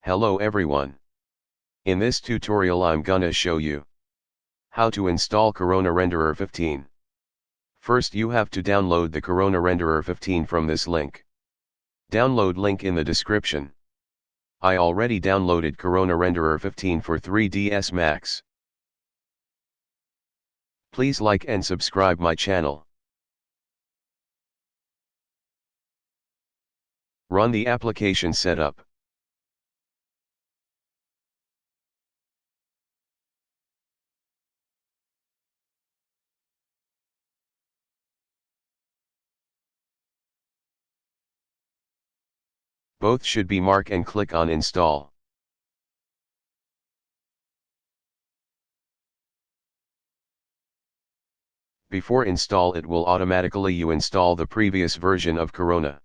Hello everyone. In this tutorial I'm gonna show you how to install Corona Renderer 15. First you have to download the Corona Renderer 15 from this link. Download link in the description. I already downloaded Corona Renderer 15 for 3ds Max. Please like and subscribe my channel. Run the application setup. Both should be marked and click on install. Before install it will automatically you install the previous version of Corona.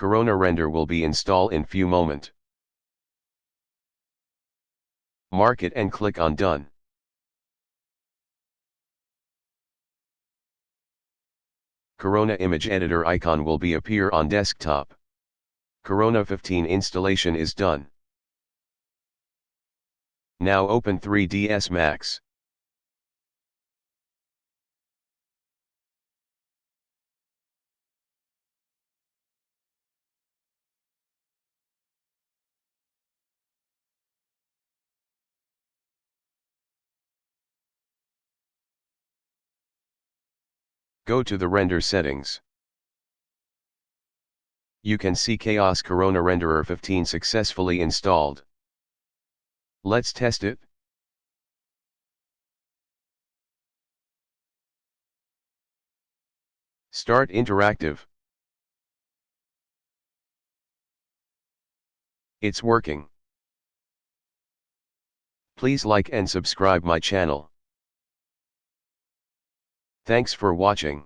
Corona render will be installed in few moment. Mark it and click on done. Corona image editor icon will be appear on desktop. Corona 15 installation is done. Now open 3ds Max. Go to the render settings. You can see Chaos Corona Renderer 15 successfully installed. Let's test it. Start interactive. It's working. Please like and subscribe my channel. Thanks for watching.